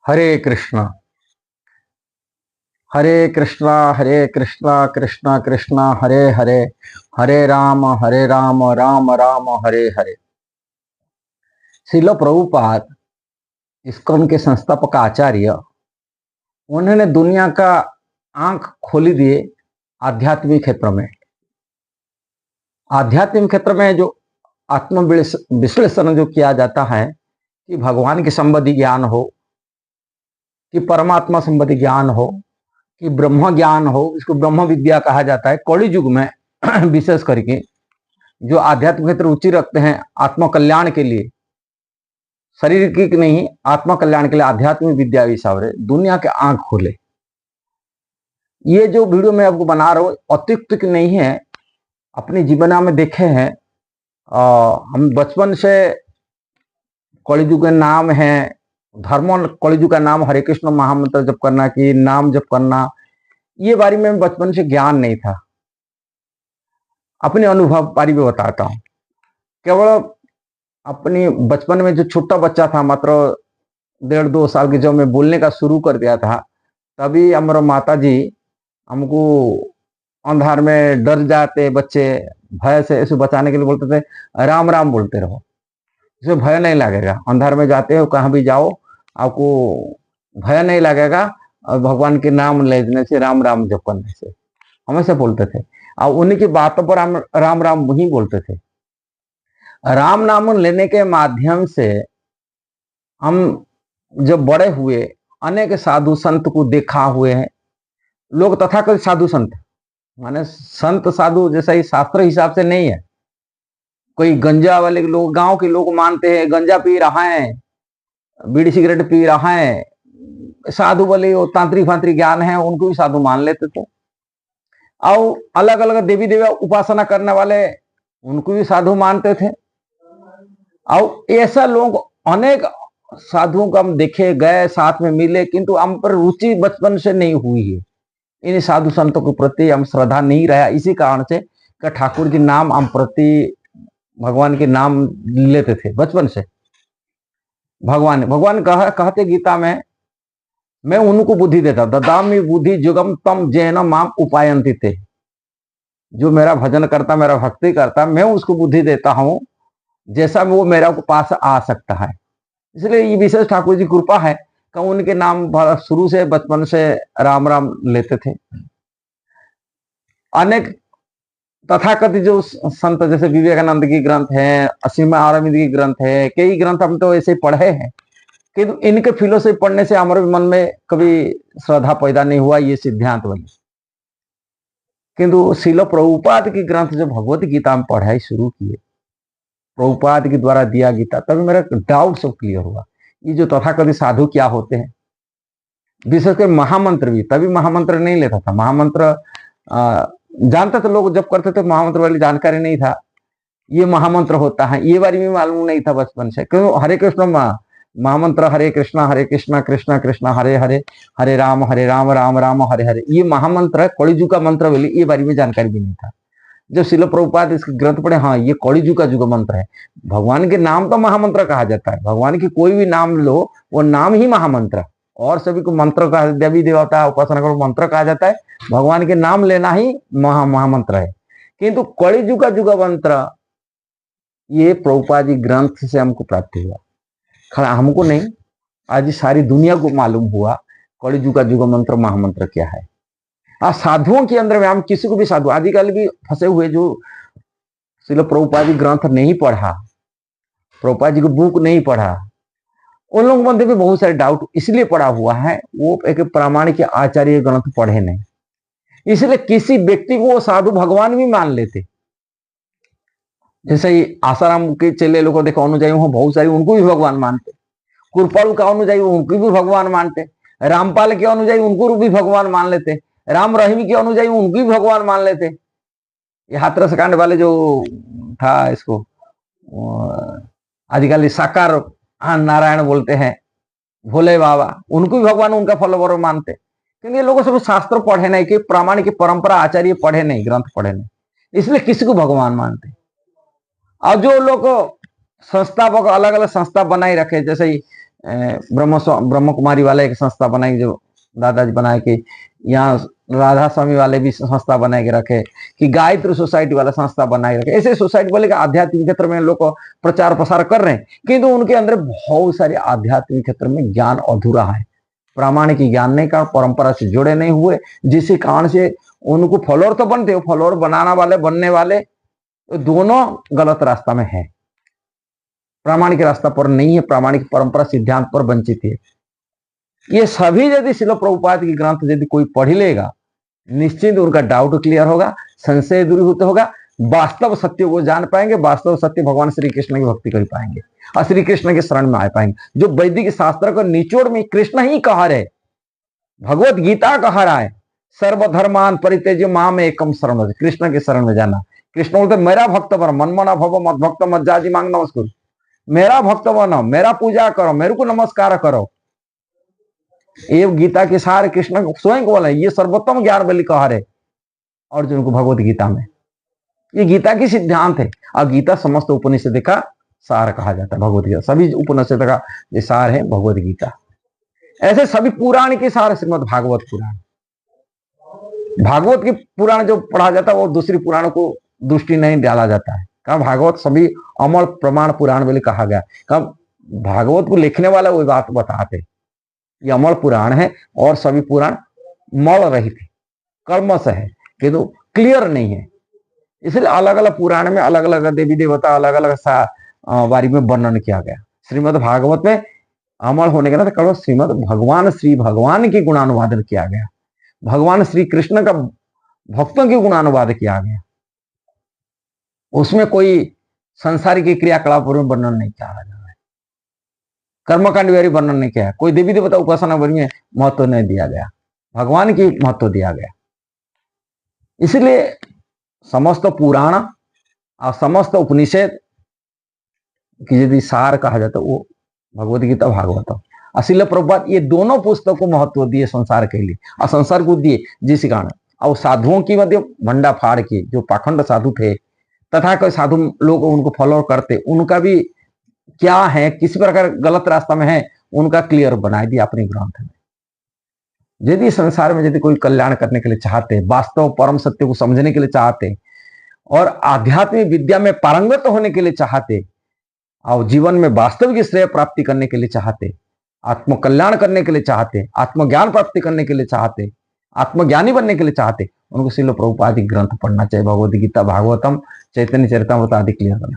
हरे कृष्णा हरे कृष्णा कृष्णा कृष्णा हरे हरे, हरे Ram Ram Ram Hare Hare. Srila Prabhupada ISKCON के संस्थापक आचार्य, उन्होंने दुनिया का आंख खोली दिए आध्यात्मिक क्षेत्र में। आध्यात्मिक क्षेत्र में जो आत्म विश्लेषण जो किया जाता है कि भगवान के संबंधी ज्ञान हो, कि परमात्मा संबंधी ज्ञान हो, कि ब्रह्म ज्ञान हो, इसको ब्रह्म विद्या कहा जाता है। कलि युग में विशेष करके जो आध्यात्मिक क्षेत्र रुचि रखते हैं आत्म कल्याण के लिए, शरीर की नहीं आत्मा कल्याण के लिए आध्यात्मिक विद्या हिसाब दुनिया के आंख खोले। ये जो वीडियो मैं आपको बना रहा हूँ अतिरिक्त नहीं है, अपने जीवन में देखे हैं। हम बचपन से कलिजुग का नाम है धर्म, कलिजुग का नाम हरे कृष्ण महामंत्र जप करना, कि नाम जप करना, ये बारे में बचपन से ज्ञान नहीं था। अपने अनुभव बारे में बताता हूँ। केवल अपनी बचपन में जो छोटा बच्चा था, मात्र 1.5-2 साल की, जब मैं बोलने का शुरू कर दिया था, तभी हमारा माता जी हमको अंधार में डर जाते बच्चे, भय से ऐसे बचाने के लिए बोलते थे राम राम बोलते रहो, इसे भय नहीं लगेगा। अंधार में जाते हो कहाँ भी जाओ आपको भय नहीं लगेगा, और भगवान के नाम लेने से, राम राम जप करने से हमेशा बोलते थे। और उन्हीं की बातों पर हम राम राम ही बोलते थे। राम नाम लेने के माध्यम से हम जब बड़े हुए, अनेक साधु संत को देखा हुए हैं। लोग तथाकथित साधु संत माने संत साधु जैसा ही शास्त्र हिसाब से नहीं है। कोई गंजा वाले लोग, गांव के लोग मानते हैं गंजा पी रहा है, बीड़ी सिगरेट पी रहा है, साधु वाले वो तांत्रिक फांत्रिक ज्ञान है, उनको भी साधु मान लेते थे। और अलग अलग देवी देवता उपासना करने वाले, उनको भी साधु मानते थे। और ऐसा लोग अनेक साधुओं को हम देखे, गए, साथ में मिले, किंतु हम पर रुचि बचपन से नहीं हुई है। इन साधु संतों के प्रति हम श्रद्धा नहीं रहा। इसी कारण से ठाकुर जी नाम हम प्रति, भगवान के नाम लेते थे बचपन से। भगवान कहते गीता में, मैं उनको बुद्धि देता, ददामी बुद्धि जुगम तम जैन माम उपायंती थे। जो मेरा भजन करता, मेरा भक्ति करता, मैं उसको बुद्धि देता हूं जैसा वो मेरा पास आ सकता है। इसलिए ये विशेष ठाकुर जी कृपा है कि उनके नाम शुरू से बचपन से राम राम लेते थे। अनेक तथाकथित जो संत, जैसे विवेकानंद की ग्रंथ है, असीमा अरविंद की ग्रंथ है, कई ग्रंथ हम तो ऐसे पढ़े हैं, किंतु इनके फिलोसफी पढ़ने से हमारे मन में कभी श्रद्धा पैदा नहीं हुआ ये सिद्धांत वाली। किंतु श्रील प्रभुपाद की ग्रंथ जो भगवत गीता में पढ़ाई शुरू किए, प्रभुपाद के द्वारा दिया गीता, तभी मेरा डाउट सब क्लियर हुआ। ये जो तथाकथित साधु क्या होते हैं, विशेषकर महामंत्र भी, तभी महामंत्र नहीं लेता था। महामंत्र जानता था लोग जब करते थे, महामंत्र वाली जानकारी नहीं था। ये महामंत्र होता है ये बारे में मालूम नहीं था बचपन से। क्यों हरे कृष्ण महामंत्र, हरे कृष्णा कृष्णा कृष्णा हरे हरे, हरे राम राम राम हरे हरे, ये महामंत्र है, कलिजुग का मंत्र वाली, ये बारे में जानकारी भी नहीं था। जब श्रील प्रभुपाद इसके ग्रंथ पढ़े, हाँ ये कलिजुग का युग मंत्र है। भगवान के नाम तो महामंत्र कहा जाता है। भगवान की कोई भी नाम लो, वो नाम ही महामंत्र, और सभी को मंत्र कहा, देवी देवता उपासना को मंत्र कहा जाता है। भगवान के नाम लेना ही महामंत्र है। किंतु कलिजुग का युग मंत्र ये प्रभुपाद जी ग्रंथ से हमको प्राप्त हुआ। खड़ा हमको नहीं, आज सारी दुनिया को मालूम हुआ कलिजुग का युग मंत्र महामंत्र क्या है। आज साधुओं के अंदर में हम किसी को भी साधु, आदिकाल भी फंसे हुए जो श्रील प्रभुपाद जी ग्रंथ नहीं पढ़ा, प्रभुपाद जी को बुक नहीं पढ़ा, उन लोगों के मध्य में बहुत सारे डाउट इसलिए पड़ा हुआ है, वो एक प्रामाणिक आचार्य ग्रंथ पढ़े नहीं, इसलिए किसी व्यक्ति को वो साधु भगवान भी मान लेते। जैसे ही आसाराम के चेले लोगों देखो, अनुजाई वहां बहुत सारी, उनको भी भगवान मानते। कुरपाल का अनुजाई उनको भी भगवान मानते। रामपाल के अनुजाई उनको भी भगवान मान लेते। राम रहीम के अनुजाई उनको भी भगवान मान लेते। ये हाथरस कांड वाले जो था, इसको आजकल साकार नारायण बोलते हैं, भोले बाबा, उनको भी भगवान उनका फॉलोवर मानते। क्योंकि लोगों सब शास्त्र पढ़े नहीं, कि प्रामाणिक परंपरा आचार्य पढ़े नहीं, ग्रंथ पढ़े नहीं, इसलिए किसी को भगवान मानते। और जो लोग संस्थापक अलग अलग संस्था बनाई रखे, जैसे ब्रह्म कुमारी वाले एक संस्था बनाई, जो दादाजी बनाए, कि यहाँ राधा स्वामी वाले भी संस्था बना के रखे, कि गायत्री सोसाइटी वाला संस्था बना के रखे। ऐसे सोसाइटी वाले आध्यात्मिक क्षेत्र में लोग प्रचार प्रसार कर रहे हैं, किंतु उनके अंदर बहुत सारे आध्यात्मिक क्षेत्र में ज्ञान अधूरा है, प्रामाणिक ज्ञान नहीं का, परंपरा से जुड़े नहीं हुए, जिस कारण से उनको फॉलोअर तो बनते हो, फॉलोअर बनाना वाले बनने वाले दोनों गलत रास्ता में है, प्रामाणिक रास्ता पर नहीं है, प्रामाणिक परंपरा सिद्धांत पर वंचित है। ये सभी यदि श्रील प्रभुपाद की ग्रंथ यदि कोई पढ़ लेगा, निश्चित उनका डाउट क्लियर होगा, संशय दूरीभूत होगा, वास्तव सत्य को जान पाएंगे, वास्तव सत्य भगवान श्री कृष्ण की भक्ति कर पाएंगे और श्री कृष्ण के शरण में आ पाएंगे। जो वैदिक शास्त्र को निचोड़ में कृष्ण ही कहा रहे, भगवत गीता कहा रहा है, सर्वधर्मान परित्यज्य माम एकम शरण, कृष्ण के शरण में जाना। कृष्ण बोलते मेरा भक्त बनो, मनमना भव मत भक्त मत जाजी मांग नमस्कार, मेरा भक्त बनो, मेरा पूजा करो, मेरे को नमस्कार करो। ये गीता के सार कृष्ण स्वयं को बोला, ये सर्वोत्तम ज्ञान बलि कहा रहे अर्जुन को भगवत गीता में। ये गीता की सिद्धांत है, और गीता समस्त उपनिषद का सार कहा जाता है। भगवत गीता सभी उपनिषद का ये सार है भगवत गीता। ऐसे सभी पुराण के सार श्रीमद भागवत पुराण, भागवत के पुराण जो पढ़ा जाता है वो दूसरी पुराणों को दृष्टि नहीं डाला जाता है। कहा भागवत सभी अमल प्रमाण पुराण बोले कहा गया। कहा भागवत को लिखने वाला वही बात बताते, ये अमल पुराण है और सभी पुराण मल रहित है, कर्म से है, किंतु क्लियर नहीं है। इसलिए अलग अलग पुराण में अलग अलग देवी देवता अलग अलग बारी में वर्णन किया गया। श्रीमद भागवत में अमल होने के नाते कहो श्रीमद भगवान श्री भगवान की गुणानुवादन किया गया, भगवान श्री कृष्ण का भक्तों की गुणानुवाद किया गया। उसमें कोई संसारिक क्रियाकलापों में वर्णन नहीं किया गया, कर्मकांड वाली वर्णन नहीं किया, कोई देवी देवता उपासना में महत्व नहीं दिया गया, भगवान की महत्व दिया गया। इसलिए समस्त पुराण और समस्त उपनिषद की यदि सार कहा जाता वो भगवत गीता भागवत। असील प्रभुपाद ये दोनों पुस्तकों को महत्व दिए संसार के लिए, और संसार को दिए जिस कारण। और साधुओं की मध्य भंडा फाड़ के जो पाखंड साधु थे तथा कोई साधु लोग उनको फॉलो करते, उनका भी क्या है, किस प्रकार गलत रास्ता में है, उनका क्लियर बना दिया अपने ग्रंथ में। यदि संसार में यदि कोई कल्याण करने के लिए चाहते, वास्तव परम सत्य को समझने के लिए चाहते, और आध्यात्मिक विद्या में पारंगत होने के लिए चाहते, और जीवन में वास्तविक श्रेय प्राप्ति करने के लिए चाहते, आत्म कल्याण करने के लिए चाहते, आत्मज्ञान प्राप्ति करने के लिए चाहते, आत्मज्ञानी बनने के लिए चाहते, उनको श्रील प्रभुपाद ग्रंथ पढ़ना चाहिए, भगवद गीता भागवतम चैतन्य चरितामृत आदि क्लियर करना।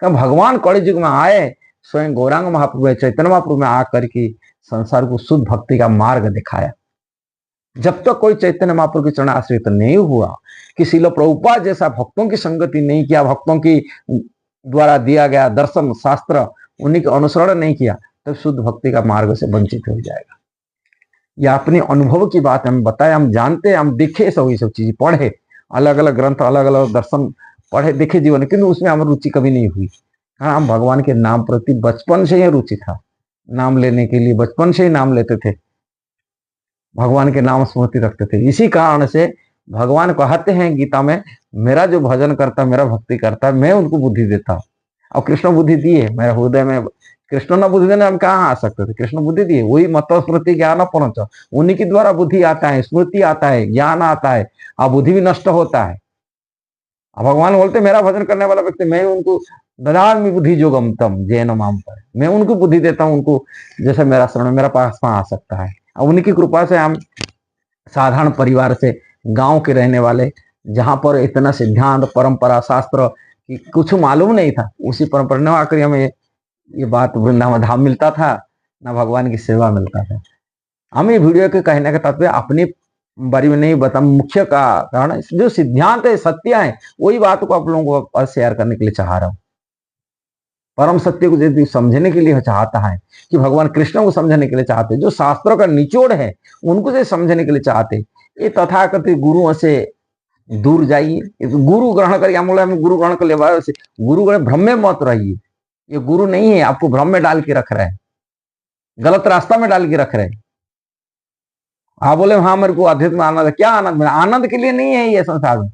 भगवान कलि युग में आए, स्वयं गौरांग महाप्रभु चैतन्य महाप्रभु में आकर के संसार को शुद्ध भक्ति का मार्ग दिखाया। जब तक कोई चैतन्य महाप्रभु के चरण आश्रित नहीं हुआ, कि श्रील प्रभुपाद जैसा भक्तों की संगति नहीं किया, भक्तों की द्वारा दिया गया दर्शन शास्त्र उन्हीं का अनुसरण नहीं किया, तब शुद्ध भक्ति का मार्ग से वंचित हो जाएगा। यह अपने अनुभव की बात हम बताए, हम जानते, हम देखे सब चीज पढ़े, अलग अलग ग्रंथ अलग अलग दर्शन पढ़े देखे जीवन, किंतु उसमें हमारी रुचि कभी नहीं हुई। हाँ, हम भगवान के नाम प्रति बचपन से ही रुचि था, नाम लेने के लिए बचपन से ही नाम लेते थे, भगवान के नाम स्मृति रखते थे। इसी कारण से भगवान कहते हैं गीता में, मेरा जो भजन करता, मेरा भक्ति करता है, मैं उनको बुद्धि देता हूँ। और कृष्ण बुद्धि दिए मेरे हृदय में, कृष्ण न बुद्धि देने हम कहाँ आ सकते थे, कृष्ण बुद्धि दिए। वही मत स्मृति ज्ञान पहुंच, उन्हीं के द्वारा बुद्धि आता है, स्मृति आता है, ज्ञान आता है, और बुद्धि भी नष्ट होता है। भगवान बोलते मेरा भजन करने वाला व्यक्ति, मैं उनको ददामि बुद्धि जोगम तम जैन माम पर, मैं उनको बुद्धि देता हूँ, उनको जैसे मेरा शरण मेरा पास में आ सकता है। और उन्हीं की कृपा से हम साधारण परिवार से गांव के रहने वाले, जहां पर इतना सिद्धांत परंपरा शास्त्र की कुछ मालूम नहीं था, उसी परंपरा ने आकर हमें ये बात वृंदावन धाम मिलता था, ना भगवान की सेवा मिलता था। हम ये वीडियो के कहने का तात्पर्य अपनी बारे में नहीं बता, मुख्य का कारण जो सिद्धांत है, सत्य है, वही बात को आप लोगों को शेयर करने के लिए चाह रहा हूं। परम सत्य को यदि समझने के लिए चाहता है, कि भगवान कृष्ण को समझने के लिए चाहते, जो शास्त्रों का निचोड़ है उनको से समझने के लिए चाहते, ये तथाकथित गुरुओं से दूर जाइए। गुरु ग्रहण करिए, हम गुरु ग्रहण कर ले, गुरु ग्रहण भ्रम में मत रहिए। ये गुरु नहीं है, आपको भ्रम में डाल के रख रहे हैं, गलत रास्ता में डाल के रख रहे हैं। आप बोले हाँ मेरे को अध्यात्म आनंद है, क्या आनंद मिला? आनंद के लिए नहीं है ये संसार में।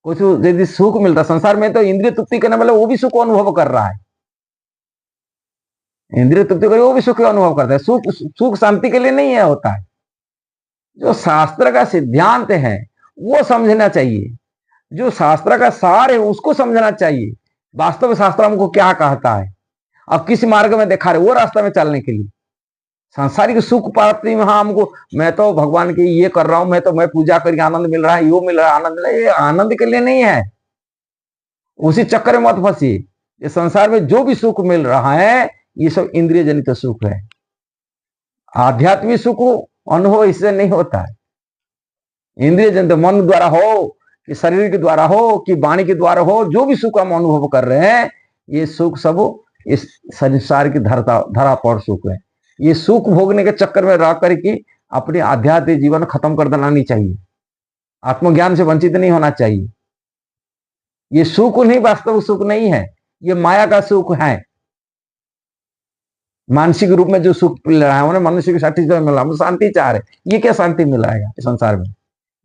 कुछ यदि सुख मिलता संसार में, तो इंद्रिय तृप्ति करने वाले वो भी सुख अनुभव कर रहा है। इंद्रिय तृप्ति करी वो भी सुख का अनुभव करता है। सुख सुख शांति के लिए नहीं है होता है। जो शास्त्र का सिद्धांत है वो समझना चाहिए, जो शास्त्र का सार है उसको समझना चाहिए। वास्तव में शास्त्र हमको क्या कहता है, अब किस मार्ग में दिखा रहे वो रास्ते में चलने के लिए। सांसारिक सुख प्राप्ति में हाँ हमको मैं तो भगवान की ये कर रहा हूं, मैं पूजा करके आनंद मिल रहा है, यो मिल रहा है, आनंद मिल रहा है, ये आनंद के लिए नहीं है। उसी चक्कर में मत फंसिए। ये संसार में जो भी सुख मिल रहा है ये सब इंद्रिय जनित सुख है। आध्यात्मिक सुख अनुभव इससे नहीं होता है। इंद्रिय जनित मन द्वारा हो कि शरीर के द्वारा हो कि वाणी के द्वारा हो, जो भी सुख हम अनुभव कर रहे हैं ये सुख सब इस संसार की धरा पर सुख है। ये सुख भोगने के चक्कर में रह करके अपने आध्यात्मिक जीवन खत्म कर देना नहीं चाहिए। आत्मज्ञान से वंचित नहीं होना चाहिए। ये सुख नहीं, वास्तव सुख नहीं है, ये माया का सुख है। मानसिक रूप में जो सुख मिल रहा है उन्हें मनुष्य की साथी मिला, हम शांति चाह रहे। ये क्या शांति मिलाएगा संसार में?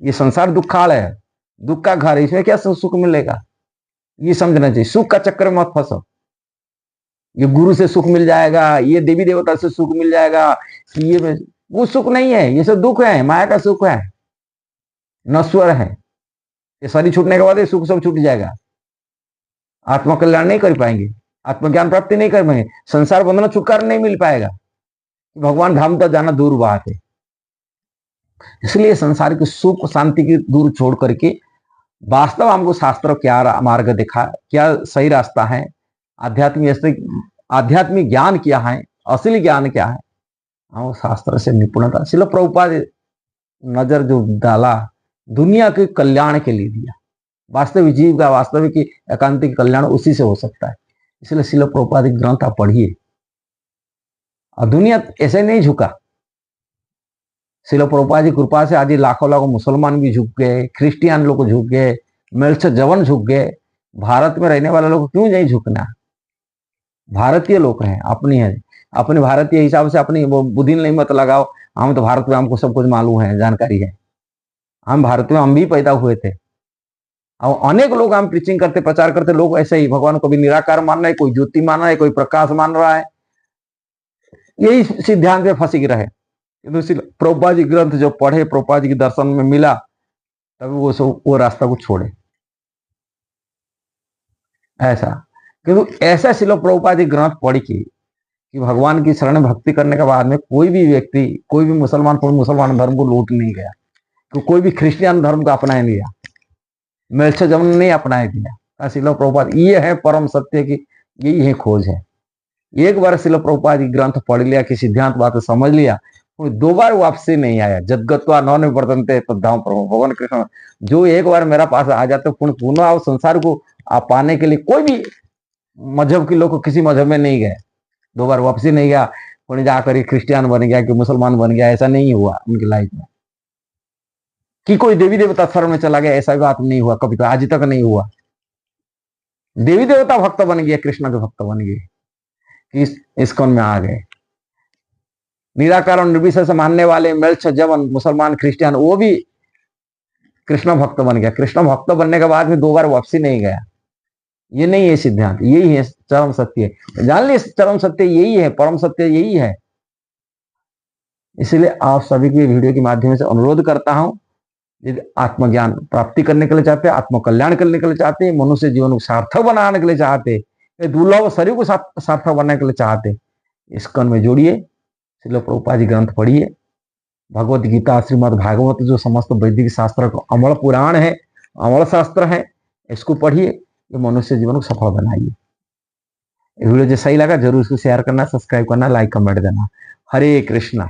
ये संसार दुखाल है, दुख का घर है, इसमें क्या सुख मिलेगा? ये समझना चाहिए। सुख का चक्कर में मत फंसो। ये गुरु से सुख मिल जाएगा, ये देवी देवता से सुख मिल जाएगा, ये वो सुख नहीं है, ये सब दुख है, माया का सुख है, नश्वर है। ये शरीर छूटने के बाद ये सुख सब छूट जाएगा। आत्म कल्याण नहीं कर पाएंगे, आत्मज्ञान प्राप्ति नहीं कर पाएंगे, संसार बंधन छुटकारा नहीं मिल पाएगा। भगवान धाम तक जाना दूर बात है। इसलिए संसार की सुख शांति की दूर छोड़ करके वास्तव हमको शास्त्र क्या मार्ग दिखा, क्या सही रास्ता है, आध्यात्मिक ज्ञान क्या है, असली ज्ञान क्या है, हम शास्त्र से निपुणता। श्रील प्रभुपाद नजर जो डाला दुनिया के कल्याण के लिए दिया। वास्तविक जीव का वास्तविक एकांतिक कल्याण उसी से हो सकता है। इसलिए श्रील प्रभुपाद ग्रंथ आप पढ़िए। और दुनिया ऐसे नहीं झुका। श्रील प्रभुपाद की कृपा से आज लाखों मुसलमान भी झुक गए, क्रिश्चियन लोग झुक गए, मेल्छ जवन झुक गए। भारत में रहने वाले लोग क्यों नहीं झुकना? भारतीय लोग हैं, अपनी है, अपने भारतीय हिसाब से अपनी वो बुद्धि नहीं मत लगाओ। हम तो भारत में, हमको सब कुछ मालूम है, जानकारी है। हम भारत में हम भी पैदा हुए थे। और अनेक लोग हम प्रीचिंग करते, प्रचार करते, लोग ऐसे ही भगवान को भी निराकार मान रहा है, कोई ज्योति मान रहा है, कोई प्रकाश मान रहा है। यही सिद्धांत में फंसी रहे। प्रभुपाद जी ग्रंथ जो पढ़े, प्रभुपाद जी के दर्शन में मिला, तभी वो रास्ता को छोड़े। ऐसा किंतु ऐसा श्रील प्रभुपाद जी ग्रंथ पढ़ के कि भगवान की शरण भक्ति करने के बाद में कोई भी व्यक्ति, कोई भी मुसलमान धर्म को लूट नहीं गया, तो कोई भी क्रिश्चियन धर्म को अपनाए नहीं दिया, मेल्छ जवन नहीं अपनाए दिया। श्रील प्रभुपाद ये है परम सत्य की, यही है खोज है। एक बार श्रील प्रभुपाद जी ग्रंथ पढ़ लिया कि सिद्धांत बात समझ लिया, दो बार वापसी नहीं आया। जदगत्वा न निवर्तन्ते तद्धाम प्रभु भगवान कृष्ण। जो एक बार मेरा पास आ जाते पुनः आप संसार को आप पाने के लिए कोई भी मजहब के लोग किसी मजहब में नहीं गए, दो बार वापसी नहीं गया। पुणे जाकर क्रिश्चियन बन गया कि मुसलमान बन गया, ऐसा नहीं हुआ उनकी लाइफ में। कि कोई देवी देवता शरण में चला गया, ऐसा भी बात नहीं हुआ कभी, तो आज तक नहीं हुआ। देवी देवता भक्त बन गया, कृष्ण के भक्त बन गए, इस्कॉन में आ गए। निराकार और निर्विशेष से मानने वाले मेल्छ जवन मुसलमान क्रिश्चियन, वो भी कृष्ण भक्त बन गया। कृष्ण भक्त बनने के बाद में दो बार वापसी नहीं गया। ये नहीं है सिद्धांत, यही है चरम सत्य। जान ली चरम सत्य यही है, परम सत्य यही है। इसलिए आप सभी की वीडियो के माध्यम से अनुरोध करता हूं, यदि आत्मज्ञान प्राप्ति करने के लिए चाहते, आत्म कल्याण करने के लिए चाहते, मनुष्य जीवन को सार्थक बनाने के लिए चाहते, दुर्लभ शरीर को सार्थक बनाने के लिए चाहते, इस्कॉन में जोड़िए, श्रील प्रभुपाद जी ग्रंथ पढ़िए। भगवत गीता, श्रीमद् भागवत जो समस्त वैदिक शास्त्र का अमल पुराण है, अमल शास्त्र है, इसको पढ़िए। ये मनुष्य जीवन को सफल बनाइए। वीडियो जो सही लगा जरूर इसको शेयर करना, सब्सक्राइब करना, लाइक कमेंट देना। हरे कृष्णा।